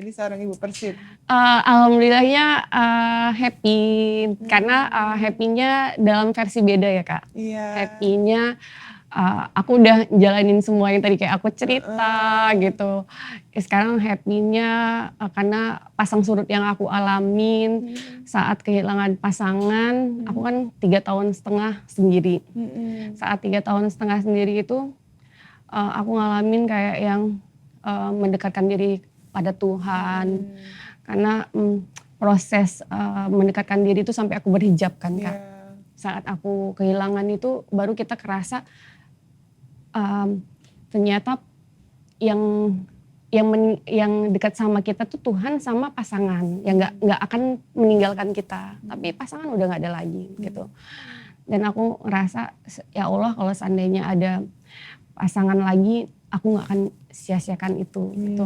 menjadi seorang ibu Persib? Alhamdulillahnya happy karena happy-nya dalam versi beda ya Kak. Iya. Happy-nya aku udah jalanin semua yang tadi kayak aku cerita gitu. Sekarang happy-nya karena pasang surut yang aku alamin saat kehilangan pasangan. Aku kan 3,5 tahun sendiri. Saat 3,5 tahun sendiri itu aku ngalamin kayak yang mendekatkan diri pada Tuhan. Karena proses mendekatkan diri itu sampai aku berhijab kan Kak. Saat aku kehilangan itu baru kita kerasa ternyata yang dekat sama kita tuh Tuhan sama pasangan yang nggak akan meninggalkan kita, tapi pasangan udah nggak ada lagi gitu. Dan aku ngerasa ya Allah kalau seandainya ada pasangan lagi aku nggak akan sia-siakan itu gitu.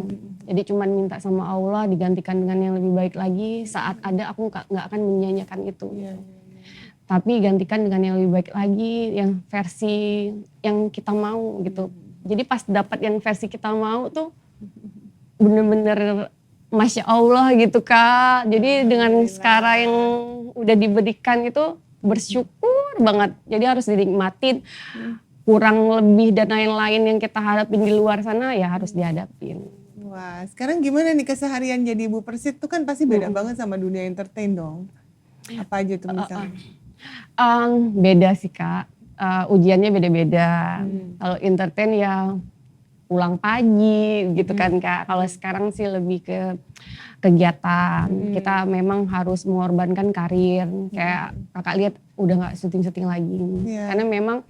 Jadi cuman minta sama Allah digantikan dengan yang lebih baik lagi. Saat ada aku nggak akan menyanyiakan itu. Tapi gantikan dengan yang lebih baik lagi, yang versi yang kita mau gitu. Jadi pas dapat yang versi kita mau tuh bener-bener Masya Allah gitu Kak. Jadi dengan sekarang yang udah diberikan itu bersyukur banget. Jadi harus dinikmatin. Kurang lebih dan lain-lain yang kita hadapin di luar sana ya harus dihadapin. Wah, sekarang gimana nih keseharian jadi ibu Persib tuh kan pasti beda banget sama dunia entertain dong. Apa aja tuh misalnya? Beda sih Kak, ujiannya beda-beda. Kalau entertain ya pulang pagi gitu kan Kak. Kalau sekarang sih lebih ke kegiatan. Kita memang harus mengorbankan karir. Kayak Kakak lihat udah gak syuting-syuting lagi. Karena memang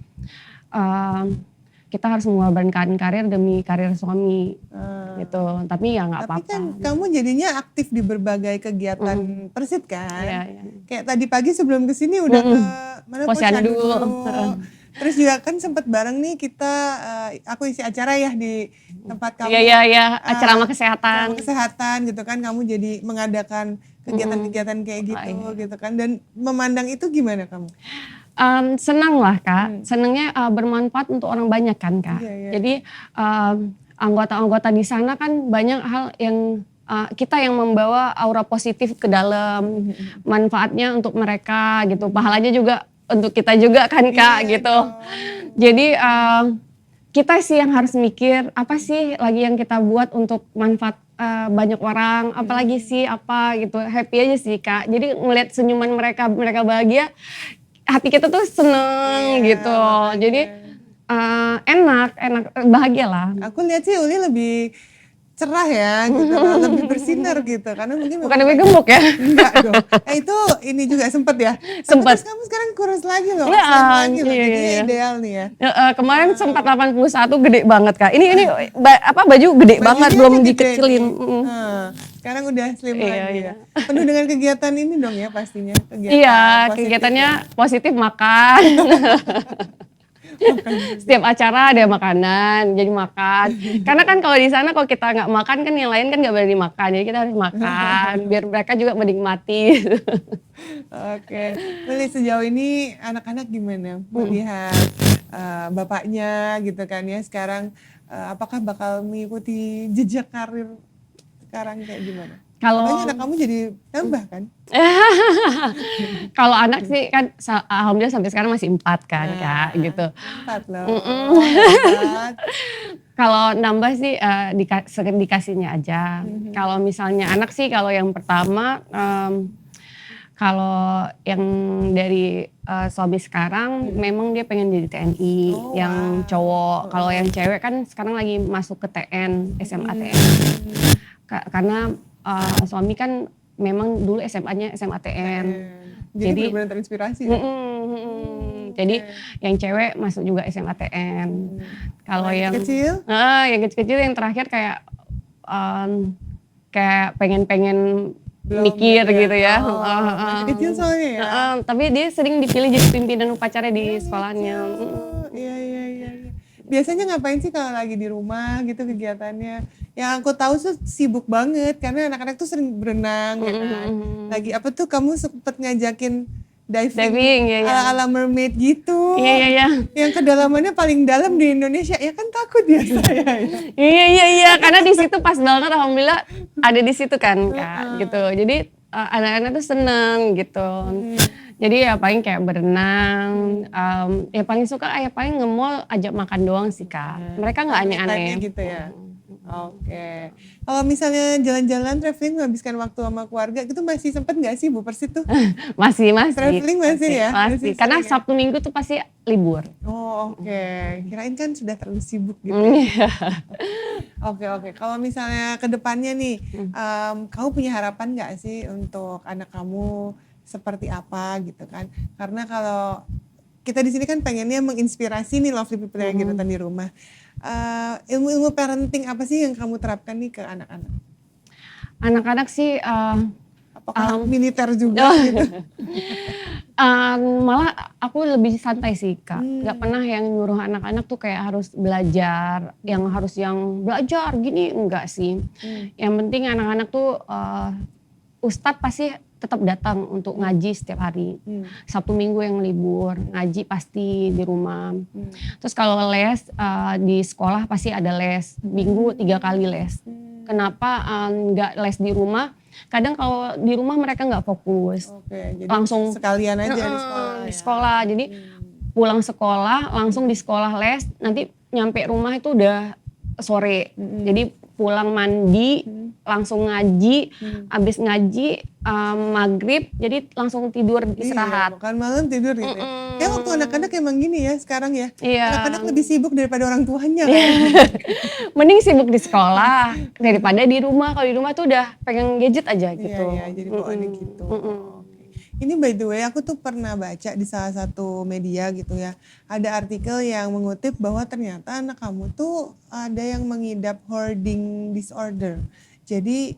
kita harus mengorbankan karir demi karir suami gitu. Tapi ya gak apa-apa. Tapi kan kamu jadinya aktif di berbagai kegiatan Persib kan? Iya. Kayak tadi pagi sebelum kesini udah ke mana Posyandu. Terus juga kan sempat bareng nih kita, aku isi acara ya di tempat kamu. Iya, ceramah kesehatan. Ceramah kesehatan gitu kan, kamu jadi mengadakan kegiatan-kegiatan kayak gitu kan. Dan memandang itu gimana kamu? Senang lah Kak, senangnya bermanfaat untuk orang banyak kan Kak. Jadi anggota-anggota di sana kan banyak hal yang kita yang membawa aura positif ke dalam, manfaatnya untuk mereka gitu, pahalanya juga untuk kita juga kan Kak gitu. Jadi kita sih yang harus mikir apa sih lagi yang kita buat untuk manfaat banyak orang, apalagi sih apa gitu, happy aja sih Kak. Jadi ngeliat senyuman mereka bahagia, hati kita tuh seneng gitu. Jadi enak, bahagia lah. Aku lihat sih Uli lebih cerah ya gitu, lebih bersinar gitu. Karena mungkin bukan lebih gemuk ya? Enggak dong. Itu ini juga sempet ya? Sempet. Terus kamu sekarang kurus lagi loh, lagi loh. Jadi ideal nih ya. Kemarin sempat 81 gede banget Kak. Ini baju gede banget, belum dikecilin. Sekarang udah slim lagi ya. Penuh dengan kegiatan ini dong ya pastinya. Kegiatannya positif makan. Setiap acara ada makanan, jadi makan. Karena kan kalau di sana kalau kita nggak makan kan yang lain kan nggak boleh dimakan, jadi kita harus makan biar mereka juga menikmati. Oke, Lili sejauh ini anak-anak gimana melihat bapaknya gitu kan ya sekarang, apakah bakal mengikuti jejak karir sekarang kayak gimana? Kalau anak kamu jadi tambah kan? Kalau anak sih kan alhamdulillah sampai sekarang masih 4 kan Kak gitu. 4 loh. Kalau nambah sih dikasihnya aja. Kalau misalnya anak sih kalau yang pertama kalau yang dari suami sekarang memang dia pengen jadi TNI yang cowok. Kalau yang cewek kan sekarang lagi masuk ke TN, SMA TN. Karena suami kan memang dulu SMA-nya SMA TN. Jadi benar-benar terinspirasi. Jadi yang cewek masuk juga SMA TN. Kalau yang kecil? Yang kecil-kecil yang terakhir kayak pengen mikir gitu ya. Kecil soalnya ya. Tapi dia sering dipilih jadi pimpinan upacara di sekolahnya. Iya. Biasanya ngapain sih kalau lagi di rumah gitu kegiatannya? Yang aku tahu tuh sibuk banget karena anak-anak tuh sering berenang ya kan. Lagi apa tuh kamu sempet ngajakin Diving, ya, ya. ala-ala mermaid gitu. Iya, iya, iya. Yang kedalamannya paling dalam di Indonesia, ya kan takut ya saya. Iya, iya, iya. Karena di situ pas banget, alhamdulillah ada di situ kan, Kak. Gitu. Jadi anak-anak tuh seneng gitu. Jadi ya paling kayak berenang, ya paling suka ya paling nge-mall ajak makan doang sih, Kak. Mereka nggak aneh-aneh. Gitu ya. Oke. Kalau misalnya jalan-jalan traveling menghabiskan waktu sama keluarga gitu masih sempet nggak sih Bu Persit tuh? Masih. Traveling masih ya? Masih. Karena sering ya? Sabtu Minggu tuh pasti libur. Oh oke. Kirain kan sudah terlalu sibuk gitu. Iya. Oke. Kalau misalnya ke depannya nih, kamu punya harapan nggak sih untuk anak kamu seperti apa gitu kan? Karena kalau kita di sini kan pengennya menginspirasi nih lovely people yang nonton di rumah. Ilmu-ilmu parenting apa sih yang kamu terapkan nih ke anak-anak? Anak-anak sih Apakah militer juga gitu? malah aku lebih santai sih, Kak. Gak pernah yang nyuruh anak-anak tuh kayak harus belajar, yang belajar gini, enggak sih. Yang penting anak-anak tuh Ustadz pasti tetap datang untuk ngaji setiap hari. Sabtu Minggu yang libur, ngaji pasti di rumah. Terus kalau les di sekolah pasti ada les, minggu 3 kali les. Kenapa nggak les di rumah? Kadang kalau di rumah mereka nggak fokus. Oke, jadi langsung sekalian aja di sekolah. di sekolah. Jadi pulang sekolah langsung di sekolah les, nanti nyampe rumah itu udah sore. Jadi pulang mandi, langsung ngaji, abis ngaji maghrib, jadi langsung tidur istirahat. Iya, makan malam tidur gitu. Ya waktu anak-anak emang gini ya sekarang ya. Iya. Anak-anak lebih sibuk daripada orang tuanya kan. Mending sibuk di sekolah daripada di rumah. Kalau di rumah tuh udah pengen gadget aja gitu. Iya, jadi bawaannya gitu. Oke. Ini by the way aku tuh pernah baca di salah satu media gitu ya. Ada artikel yang mengutip bahwa ternyata anak kamu tuh ada yang mengidap hoarding disorder. Jadi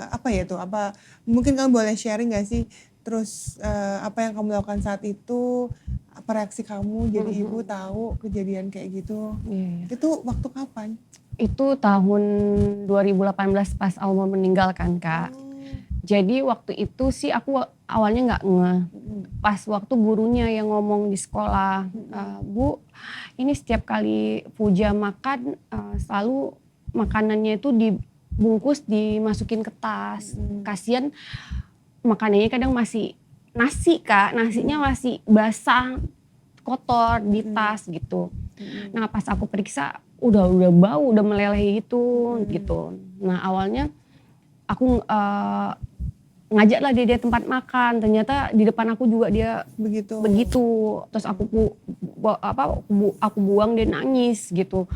apa ya tuh? Apa mungkin kamu boleh sharing gak sih? Terus apa yang kamu lakukan saat itu? Apa reaksi kamu jadi ibu tahu kejadian kayak gitu? Iya. Itu waktu kapan? Itu tahun 2018 pas Alma meninggal kan, Kak. Jadi waktu itu sih aku awalnya nggak ngeh. Pas waktu gurunya yang ngomong di sekolah, Bu, ini setiap kali Puja makan selalu makanannya itu dibungkus dimasukin ke tas. Kasian makanannya kadang masih nasi, Kak, nasinya masih basah, kotor di tas gitu. Nah pas aku periksa udah bau, udah meleleh gitu. Nah awalnya aku ngajak lah dia tempat makan, ternyata di depan aku juga dia begitu. Terus aku buang, dia nangis gitu.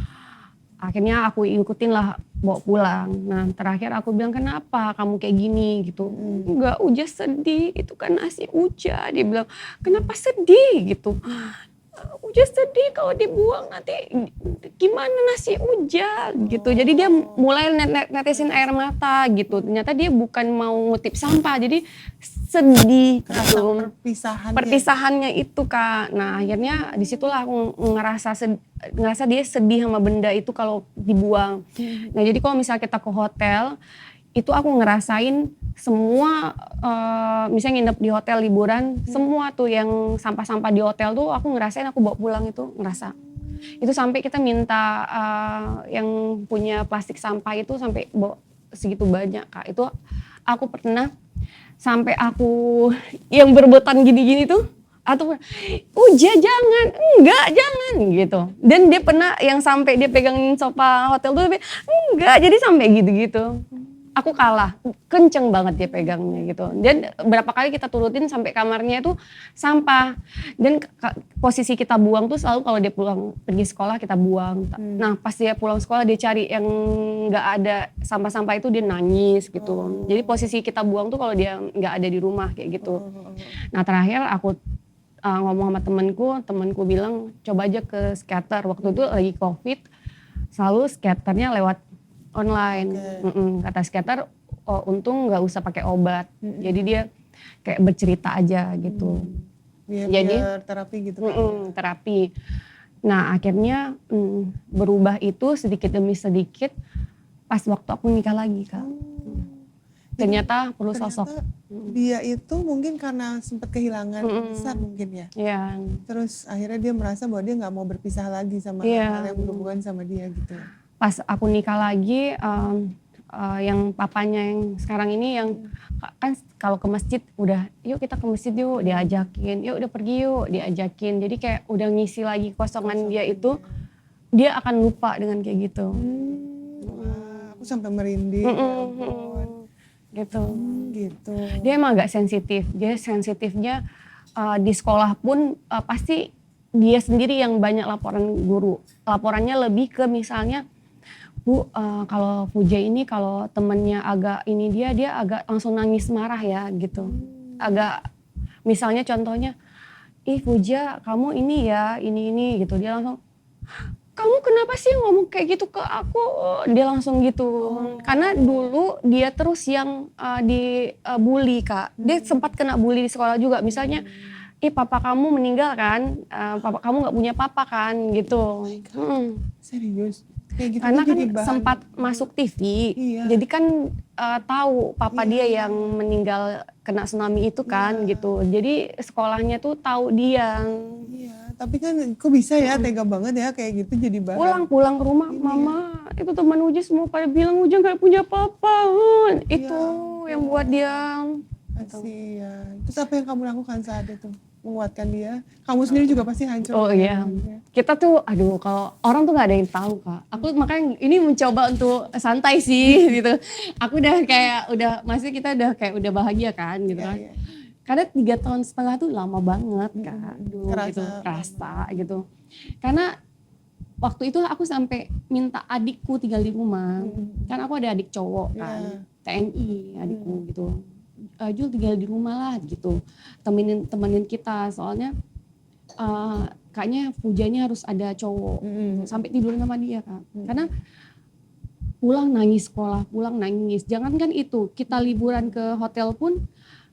Akhirnya aku ikutin lah, bawa pulang. Nah terakhir aku bilang, kenapa kamu kayak gini gitu. Enggak, Uja sedih, itu kan nasi Uja. Dia bilang, kenapa sedih gitu. Uja sedih kalau dibuang nanti gimana nasi Uja gitu. Jadi dia mulai netesin air mata gitu. Ternyata dia bukan mau ngutip sampah, jadi sedih gitu. Perpisahannya itu, Kak. Nah akhirnya disitulah aku ngerasa dia sedih sama benda itu kalau dibuang. Nah jadi kalau misalnya kita ke hotel, itu aku ngerasain semua, misalnya nginep di hotel liburan, semua tuh yang sampah-sampah di hotel tuh aku ngerasain, aku bawa pulang itu ngerasa. Itu sampai kita minta yang punya plastik sampah itu sampai bawa segitu banyak, Kak. Itu aku pernah sampai aku yang berebutan gini-gini tuh, atau Uja enggak jangan gitu. Dan dia pernah yang sampai dia pegangin sofa hotel tuh, enggak, jadi sampai gitu-gitu. Aku kalah, kenceng banget dia pegangnya gitu. Dan berapa kali kita turutin sampai kamarnya itu sampah. Dan posisi kita buang tuh selalu kalau dia pulang pergi sekolah kita buang. Nah pas dia pulang sekolah dia cari yang gak ada sampah-sampah itu, dia nangis gitu. Jadi posisi kita buang tuh kalau dia gak ada di rumah kayak gitu. Nah terakhir aku ngomong sama temenku bilang coba aja ke skater. Waktu itu lagi COVID, selalu skaternya lewat online. Kata skater, untung nggak usah pakai obat. Jadi dia kayak bercerita aja gitu. Biar terapi gitu. Terapi. Nah akhirnya berubah itu sedikit demi sedikit pas waktu aku nikah lagi, Kak. Ternyata perlu sosok. dia itu mungkin karena sempat kehilangan besar mungkin ya. Iya. Terus akhirnya dia merasa bahwa dia nggak mau berpisah lagi sama Iya. hal yang berhubungan sama dia gitu. Pas aku nikah lagi, yang papanya yang sekarang ini yang kan kalau ke masjid udah yuk kita ke masjid yuk diajakin, yuk udah pergi yuk diajakin. Jadi kayak udah ngisi lagi kosongan dia itu, dia akan lupa dengan kayak gitu. Wah, aku sampai merinding. Ya ampun. Gitu. Gitu. Dia emang agak sensitif. Dia sensitifnya di sekolah pun pasti dia sendiri yang banyak laporan guru. Laporannya lebih ke misalnya, Bu, kalau Puja ini kalau temennya agak ini dia agak langsung nangis marah ya gitu. Agak misalnya contohnya, ih Puja kamu ini ya ini gitu. Dia langsung, kamu kenapa sih ngomong kayak gitu ke aku? Dia langsung gitu. Karena dulu dia terus yang dibully Kak. Dia sempat kena bully di sekolah juga. Misalnya, ih papa kamu meninggal kan? Papa kamu gak punya papa kan? Gitu. Serius? Kayak gitu Karena kan jadi bahan. sempat masuk TV. Iya. Jadi kan tahu papa dia yang meninggal kena tsunami itu kan gitu. Jadi sekolahnya tuh tahu dia. Iya, tapi kan kok bisa ya tega banget ya kayak gitu jadi bahan. Pulang ke rumah, mama itu teman Uja semua pada bilang Uja gak punya papa. Itu yang buat dia. Kasihan. Terus apa yang kamu lakukan saat itu? Menguatkan dia? Kamu sendiri juga pasti hancur. Oh iya. Kita tuh, aduh kalau orang tuh gak ada yang tahu Kak. Aku makanya ini mencoba untuk santai sih gitu. Aku udah kayak, maksudnya kita udah kayak udah bahagia kan gitu kan. Iya. Karena 3 tahun setengah tuh lama banget Kak. Dulu gitu, kerasa gitu. Karena waktu itu aku sampai minta adikku tinggal di rumah. Kan aku ada adik cowok kan, TNI adikku gitu. Jul tinggal di rumah lah gitu. Temenin kita soalnya kayaknya Pujanya harus ada cowok. Sampai tidur sama dia Kak. Karena pulang nangis sekolah, pulang nangis. Jangankan itu, kita liburan ke hotel pun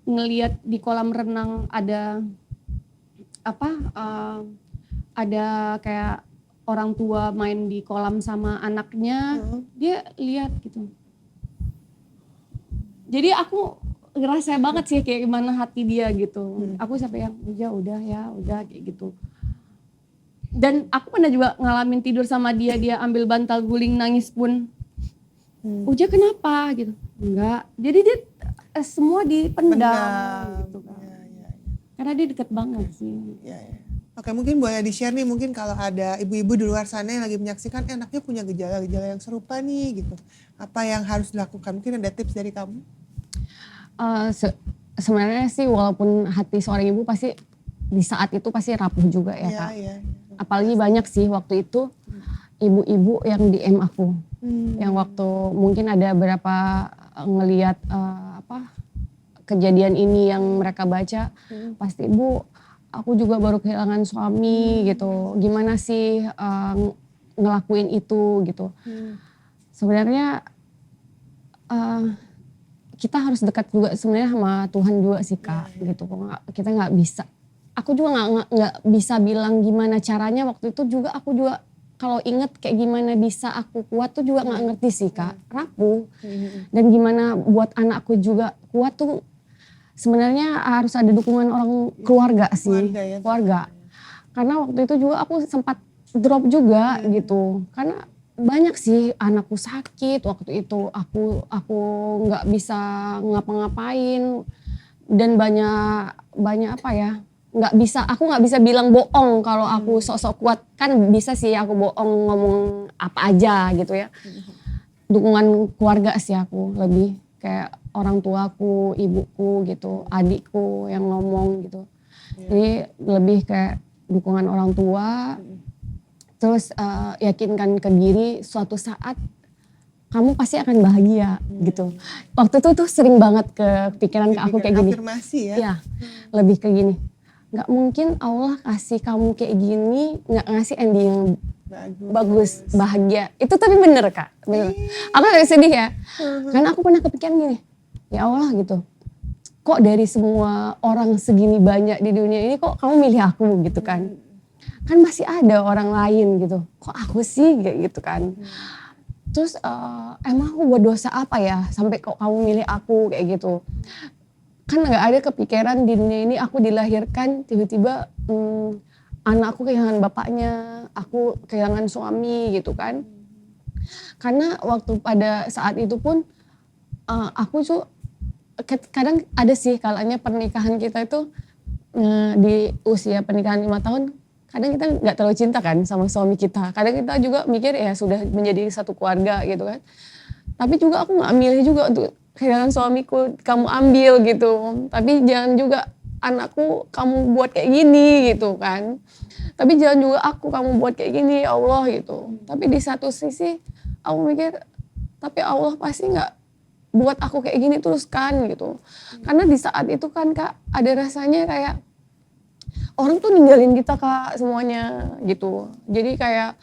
ngelihat di kolam renang ada ada kayak orang tua main di kolam sama anaknya, dia lihat gitu. Jadi aku ngerasa banget sih kayak gimana hati dia gitu. Aku sampai yang udah kayak gitu. Dan aku pernah juga ngalamin tidur sama dia ambil bantal guling nangis pun. Uja kenapa gitu? Enggak. Jadi dia semua dipendam gitu kan. Ya. Karena dia deket banget sih. Ya. Oke, mungkin boleh di-share nih, mungkin kalau ada ibu-ibu di luar sana yang lagi menyaksikan anaknya punya gejala-gejala yang serupa nih gitu. Apa yang harus dilakukan? Mungkin ada tips dari kamu? Sebenarnya sih walaupun hati seorang ibu pasti di saat itu pasti rapuh juga ya Kak. Iya. Apalagi banyak sih waktu itu ibu-ibu yang DM aku. Yang waktu mungkin ada berapa ngelihat kejadian ini yang mereka baca. Pasti ibu aku juga baru kehilangan suami gitu. Gimana sih ngelakuin itu gitu. Sebenarnya kita harus dekat juga sebenarnya sama Tuhan juga sih Kak gitu. Kita nggak bisa. Aku juga nggak bisa bilang gimana caranya waktu itu juga aku juga kalau inget kayak gimana bisa aku kuat tuh juga nggak ngerti sih Kak. Rapuh. Dan gimana buat anakku juga kuat tuh sebenarnya harus ada dukungan orang keluarga sih. Keluarga. Karena waktu itu juga aku sempat drop juga gitu. Karena banyak sih anakku sakit waktu itu, aku nggak bisa ngapa-ngapain dan banyak apa ya, aku nggak bisa bilang bohong kalau aku sok-sok kuat. Kan bisa sih aku bohong ngomong apa aja gitu ya. Dukungan keluarga sih aku lebih kayak orang tuaku, ibuku gitu, adikku yang ngomong gitu. Jadi lebih kayak dukungan orang tua. Terus yakinkan ke diri suatu saat kamu pasti akan bahagia gitu. Waktu itu tuh sering banget kepikiran ke aku kayak gini. Afirmasi ya? Iya, lebih kayak gini. Gak mungkin Allah kasih kamu kayak gini, gak ngasih ending yang bagus, bahagia. Itu tapi bener Kak, bener. Aku gak sedih ya, karena aku pernah kepikiran gini. Ya Allah gitu, kok dari semua orang segini banyak di dunia ini kok kamu milih aku gitu kan. Kan masih ada orang lain gitu, kok aku sih kayak gitu kan. Terus emang aku buat dosa apa ya sampai kok kamu milih aku kayak gitu. kan nggak ada kepikiran di dunia ini aku dilahirkan tiba-tiba anakku kehilangan bapaknya, aku kehilangan suami gitu kan. Karena waktu pada saat itu pun aku tuh kadang ada sih kalanya pernikahan kita itu di usia pernikahan 5 tahun kadang kita nggak terlalu cinta kan sama suami kita. Kadang kita juga mikir ya sudah menjadi satu keluarga gitu kan. Tapi juga aku nggak milih juga untuk kehilangan suamiku, kamu ambil gitu. Tapi jangan juga anakku kamu buat kayak gini gitu kan. Tapi jangan juga aku kamu buat kayak gini ya Allah gitu. Tapi di satu sisi aku mikir tapi Allah pasti nggak buat aku kayak gini terus kan gitu. Karena di saat itu kan Kak ada rasanya kayak orang tuh ninggalin kita Kak semuanya gitu. Jadi kayak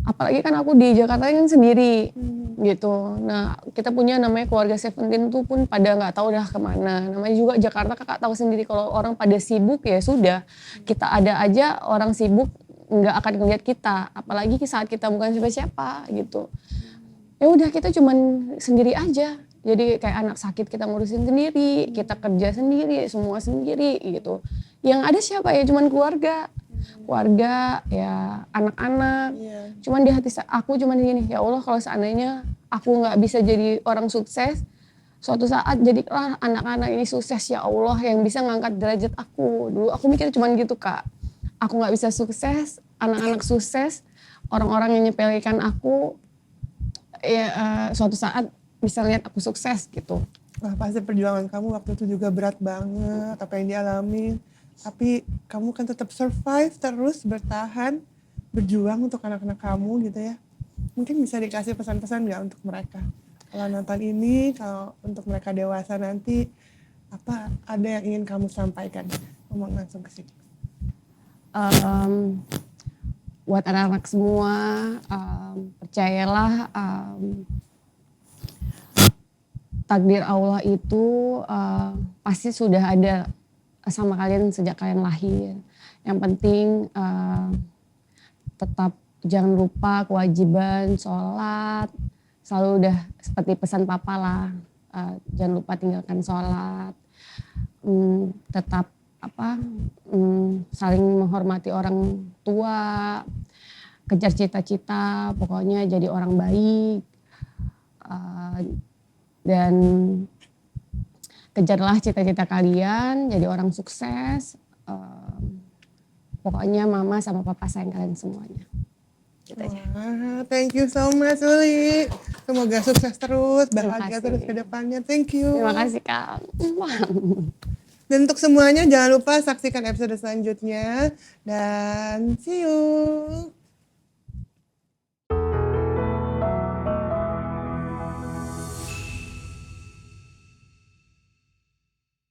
apalagi kan aku di Jakarta kan sendiri gitu. Nah kita punya namanya keluarga Seventeen tuh pun pada nggak tahu dah kemana. Namanya juga Jakarta Kakak tahu sendiri kalau orang pada sibuk ya sudah. Kita ada aja orang sibuk nggak akan ngeliat kita. Apalagi saat kita bukan siapa-siapa gitu. Ya udah kita cuman sendiri aja. Jadi kayak anak sakit kita ngurusin sendiri, kita kerja sendiri, semua sendiri gitu. Yang ada siapa ya cuman keluarga. Keluarga ya anak-anak. Cuman di hati aku cuman gini, ya Allah kalau seandainya aku nggak bisa jadi orang sukses, suatu saat jadilah anak-anak ini sukses ya Allah yang bisa ngangkat derajat aku. Dulu aku mikir cuman gitu Kak. Aku nggak bisa sukses, anak-anak sukses, orang-orang yang nyepelekan aku ya suatu saat bisa lihat aku sukses gitu. Wah pasti perjuangan kamu waktu itu juga berat banget apa yang dialami. Tapi kamu kan tetap survive terus bertahan, berjuang untuk anak-anak kamu gitu ya. Mungkin bisa dikasih pesan-pesan nggak untuk mereka? Kalau nonton ini, kalau untuk mereka dewasa nanti, apa ada yang ingin kamu sampaikan? Ngomong langsung ke sini. Buat anak-anak semua, percayalah takdir Allah itu pasti sudah ada sama kalian sejak kalian lahir. Yang penting tetap jangan lupa kewajiban sholat, selalu udah seperti pesan papa lah, jangan lupa tinggalkan sholat, tetap saling menghormati orang tua, kejar cita-cita, pokoknya jadi orang baik, dan kejarlah cita-cita kalian, jadi orang sukses. Pokoknya mama sama papa sayang kalian semuanya. Gitu aja. Wah, thank you so much Uli. Semoga sukses terus, bahagia terus ke depannya. Thank you. Terima kasih Kak. Dan untuk semuanya jangan lupa saksikan episode selanjutnya. Dan see you.